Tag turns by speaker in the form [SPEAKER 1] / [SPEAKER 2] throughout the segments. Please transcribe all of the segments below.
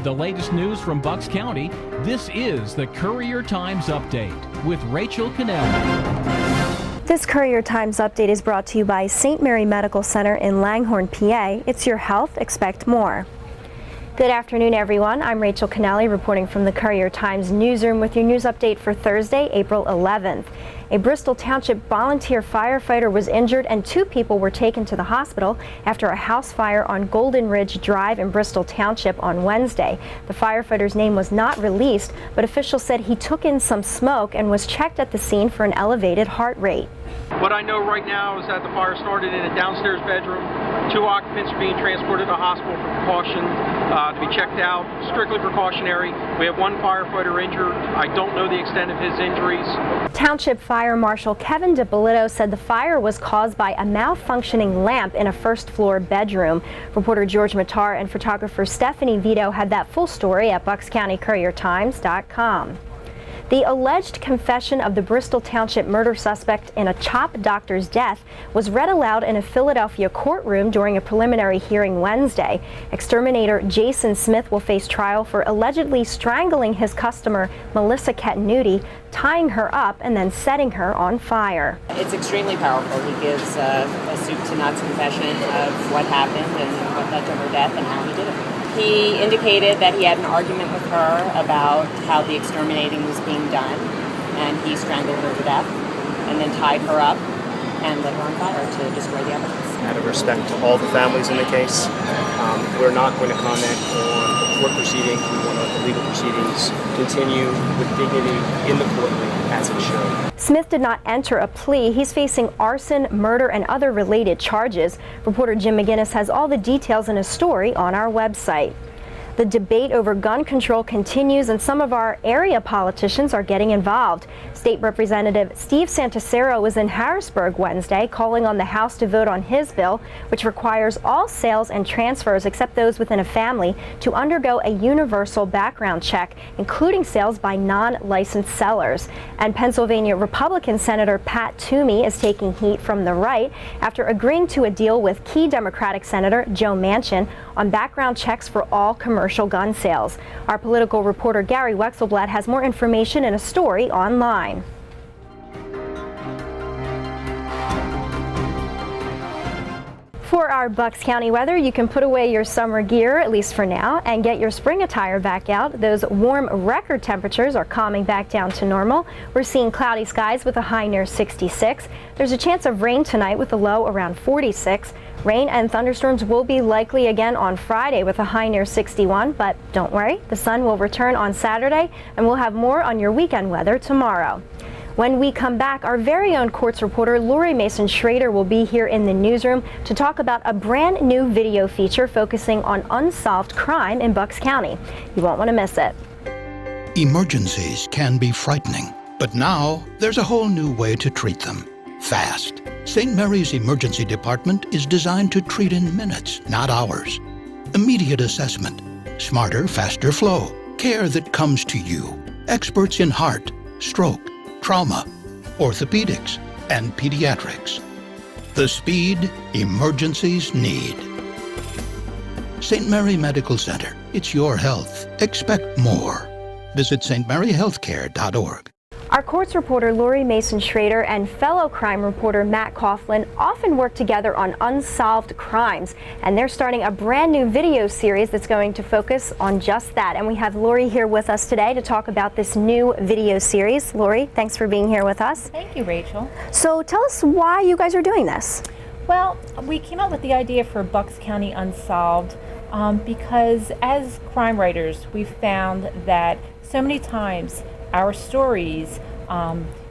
[SPEAKER 1] With the latest news from Bucks County, this is the Courier Times Update with Rachel Cannelli.
[SPEAKER 2] This Courier Times Update is brought to you by St. Mary Medical Center in Langhorne, PA. It's your health, expect more. Good afternoon, everyone. I'm Rachel Cannelli reporting from the Courier Times newsroom with your news update for Thursday, April 11th. A Bristol Township volunteer firefighter was injured and 2 people were taken to the hospital after a house fire on Golden Ridge Drive in Bristol Township on Wednesday. The firefighter's name was not released, but officials said he took in some smoke and was checked at the scene for an elevated heart rate.
[SPEAKER 3] What I know right now is that the fire started in a downstairs bedroom. 2 occupants are being transported to the hospital for precaution, to be checked out, strictly precautionary. We have 1 firefighter injured. I don't know the extent of his injuries.
[SPEAKER 2] Township Fire Marshal Kevin DiPolito said the fire was caused by a malfunctioning lamp in a first-floor bedroom. Reporter George Matar and photographer Stephanie Vito had that full story at BucksCountyCourierTimes.com. The alleged confession of the Bristol Township murder suspect in a CHOP doctor's death was read aloud in a Philadelphia courtroom during a preliminary hearing Wednesday. Exterminator Jason Smith will face trial for allegedly strangling his customer Melissa Catenuti, tying her up and then setting her on fire.
[SPEAKER 4] It's extremely powerful. He gives a soup to nuts confession of what happened and what led to her death and how he did it. He indicated that he had an argument with her about how the exterminating was being done, and he strangled her to death and then tied her up and lit her on fire to destroy the evidence.
[SPEAKER 5] Out of respect to all the families in the case, we're not going to comment on the court proceedings. We want to let the legal proceedings continue with dignity in the courtroom as it should.
[SPEAKER 2] Smith did not enter a plea. He's facing arson, murder, and other related charges. Reporter Jim McGinnis has all the details in a story on our website. The debate over gun control continues, and some of our area politicians are getting involved. State Representative Steve Santasero was in Harrisburg Wednesday calling on the House to vote on his bill, which requires all sales and transfers except those within a family to undergo a universal background check, including sales by non-licensed sellers. And Pennsylvania Republican Senator Pat Toomey is taking heat from the right after agreeing to a deal with key Democratic Senator Joe Manchin on background checks for all commercial gun sales. Our political reporter Gary Wexelblatt has more information in a story online. For our Bucks County weather, you can put away your summer gear, at least for now, and get your spring attire back out. Those warm record temperatures are calming back down to normal. We're seeing cloudy skies with a high near 66. There's a chance of rain tonight with a low around 46. Rain and thunderstorms will be likely again on Friday with a high near 61, but don't worry, the sun will return on Saturday, and we'll have more on your weekend weather tomorrow. When we come back, our very own courts reporter Lori Mason Schrader will be here in the newsroom to talk about a brand new video feature focusing on unsolved crime in Bucks County. You won't want to miss it.
[SPEAKER 6] Emergencies can be frightening, but now there's a whole new way to treat them. Fast. St. Mary's Emergency Department is designed to treat in minutes, not hours. Immediate assessment, smarter, faster flow, care that comes to you. Experts in heart, stroke, trauma, orthopedics, and pediatrics. The speed emergencies need. St. Mary Medical Center. It's your health. Expect more. Visit stmaryhealthcare.org.
[SPEAKER 2] Our courts reporter Lori Mason Schrader and fellow crime reporter Matt Coughlin often work together on unsolved crimes, and they're starting a brand new video series that's going to focus on just that. And we have Lori here with us today to talk about this new video series. Lori, thanks for being here with us.
[SPEAKER 7] Thank you, Rachel.
[SPEAKER 2] So tell us why you guys are doing this.
[SPEAKER 7] Well, we came up with the idea for Bucks County Unsolved because as crime writers, we've found that so many times our stories,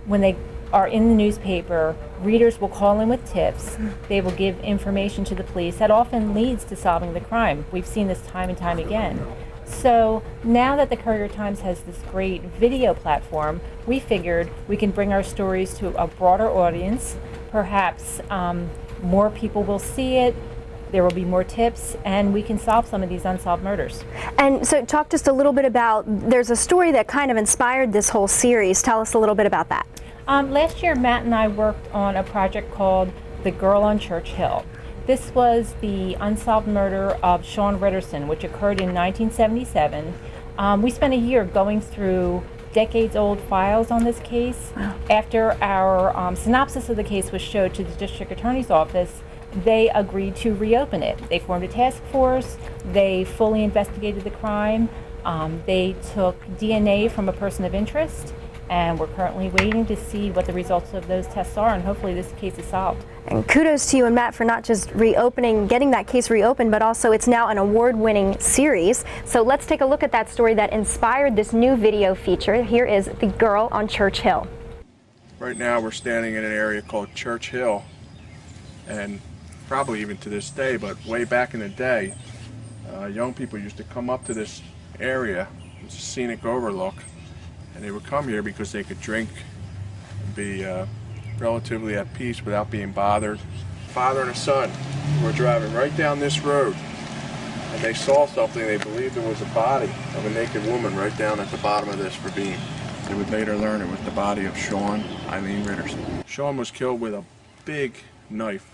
[SPEAKER 7] when they are in the newspaper, readers will call in with tips. They will give information to the police. That often leads to solving the crime. We've seen this time and time again. So now that the Courier Times has this great video platform, we figured we can bring our stories to a broader audience. Perhaps more people will see it. There will be more tips, and we can solve some of these unsolved murders.
[SPEAKER 2] And so talk just a little bit about, there's a story that kind of inspired this whole series. Tell us a little bit about that.
[SPEAKER 7] Last year, Matt and I worked on a project called The Girl on Church Hill. This was the unsolved murder of Sean Ritterson, which occurred in 1977. We spent a year going through decades-old files on this case.
[SPEAKER 2] Wow.
[SPEAKER 7] After our synopsis of the case was showed to the district attorney's office, they agreed to reopen it. They formed a task force. They fully investigated the crime. They took DNA from a person of interest, and we're currently waiting to see what the results of those tests are, and hopefully this case is solved.
[SPEAKER 2] And kudos to you and Matt for not just getting that case reopened, but also it's now an award-winning series. So let's take a look at that story that inspired this new video feature. Here is The Girl on Church Hill.
[SPEAKER 8] Right now we're standing in an area called Church Hill, and probably even to this day, but way back in the day, young people used to come up to this area. It's a scenic overlook, and they would come here because they could drink and be relatively at peace without being bothered. Father and a son were driving right down this road, and they saw something. They believed it was a body of a naked woman right down at the bottom of this ravine. They would later learn it was the body of Sean Eileen Ritterson. Sean was killed with a big knife.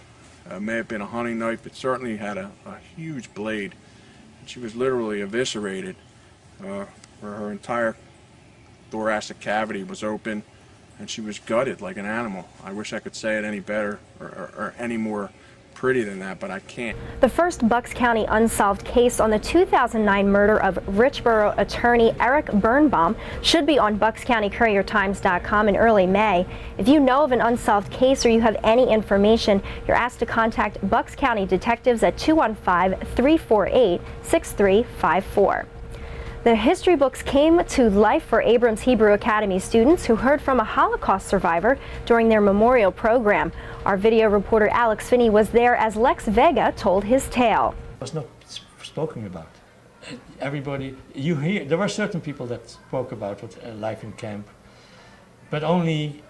[SPEAKER 8] It may have been a hunting knife. It certainly had a huge blade. She was literally eviscerated. Her entire thoracic cavity was open, and she was gutted like an animal. I wish I could say it any better or any more pretty than that, but I can't.
[SPEAKER 2] The first Bucks County unsolved case on the 2009 murder of Richboro attorney Eric Birnbaum should be on buckscountycouriertimes.com in early May. If you know of an unsolved case or you have any information, you're asked to contact Bucks County detectives at 215-348-6354. The history books came to life for Abrams Hebrew Academy students who heard from a Holocaust survivor during their memorial program. Our video reporter Alex Finney was there as Lex Vega told his tale.
[SPEAKER 9] It was not spoken about. Everybody, you hear, there were certain people that spoke about what life in camp, but only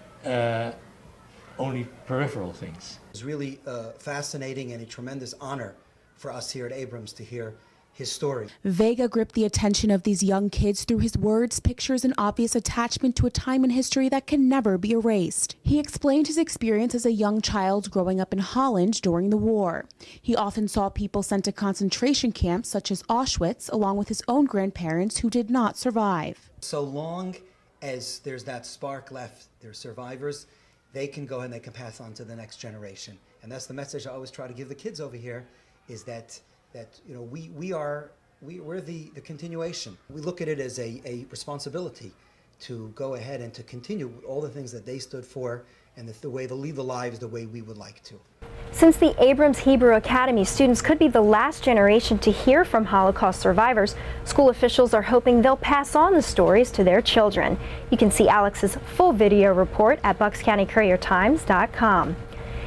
[SPEAKER 9] peripheral things.
[SPEAKER 10] It was really fascinating and a tremendous honor for us here at Abrams to hear his story.
[SPEAKER 11] Vega gripped the attention of these young kids through his words, pictures, and obvious attachment to a time in history that can never be erased. He explained his experience as a young child growing up in Holland during the war. He often saw people sent to concentration camps such as Auschwitz, along with his own grandparents who did not survive.
[SPEAKER 10] So long as there's that spark left, there's survivors, they can go and they can pass on to the next generation. And that's the message I always try to give the kids over here, is that you know, we're the continuation. We look at it as a responsibility to go ahead and to continue all the things that they stood for and the way to lead the lives the way we would like to.
[SPEAKER 2] Since the Abrams Hebrew Academy students could be the last generation to hear from Holocaust survivors, school officials are hoping they'll pass on the stories to their children. You can see Alex's full video report at buckscountycouriertimes.com.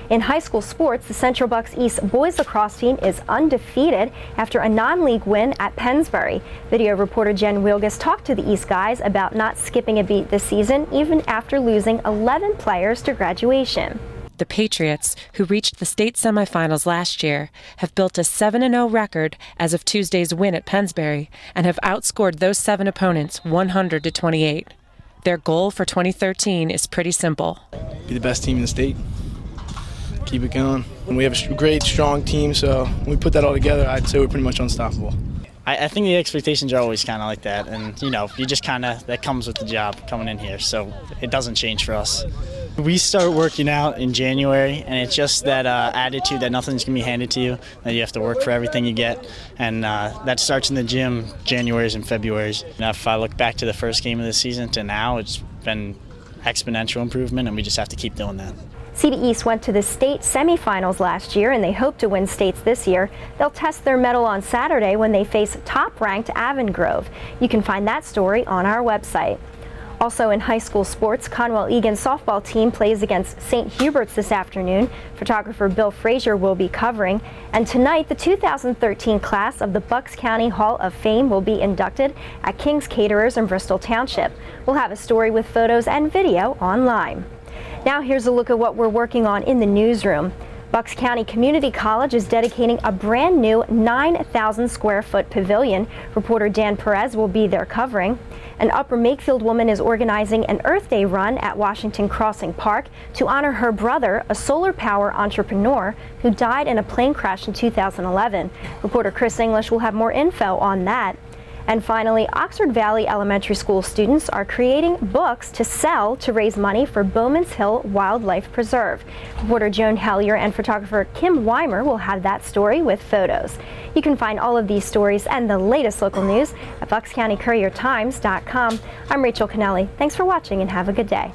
[SPEAKER 2] In high school sports, the Central Bucks East boys lacrosse team is undefeated after a non-league win at Pennsbury. Video reporter Jen Wilgus talked to the East guys about not skipping a beat this season, even after losing 11 players to graduation.
[SPEAKER 12] The Patriots, who reached the state semifinals last year, have built a 7-0 record as of Tuesday's win at Pennsbury and have outscored those 7 opponents 100-28. Their goal for 2013 is pretty simple.
[SPEAKER 13] Be the best team in the state. Keep it going. And we have a great, strong team, so when we put that all together, I'd say we're pretty much unstoppable.
[SPEAKER 14] I think the expectations are always kind of like that, and you know, you just kind of, that comes with the job coming in here, so it doesn't change for us. We start working out in January, and it's just that attitude that nothing's going to be handed to you, that you have to work for everything you get, and that starts in the gym Januaries and Februaries. And if I look back to the first game of the season to now, it's been exponential improvement, and we just have to keep doing that.
[SPEAKER 2] CD East went to the state semifinals last year, and they hope to win states this year. They'll test their mettle on Saturday when they face top-ranked Avon Grove. You can find that story on our website. Also in high school sports, Conwell Egan's softball team plays against St. Hubert's this afternoon. Photographer Bill Frazier will be covering. And tonight, the 2013 class of the Bucks County Hall of Fame will be inducted at King's Caterers in Bristol Township. We'll have a story with photos and video online. Now here's a look at what we're working on in the newsroom. Bucks County Community College is dedicating a brand new 9,000 square foot pavilion. Reporter Dan Perez will be there covering. An Upper Makefield woman is organizing an Earth Day run at Washington Crossing Park to honor her brother, a solar power entrepreneur who died in a plane crash in 2011. Reporter Chris English will have more info on that. And finally, Oxford Valley Elementary School students are creating books to sell to raise money for Bowman's Hill Wildlife Preserve. Reporter Joan Hellier and photographer Kim Weimer will have that story with photos. You can find all of these stories and the latest local news at buckscountycouriertimes.com. I'm Rachel Kennelly. Thanks for watching and have a good day.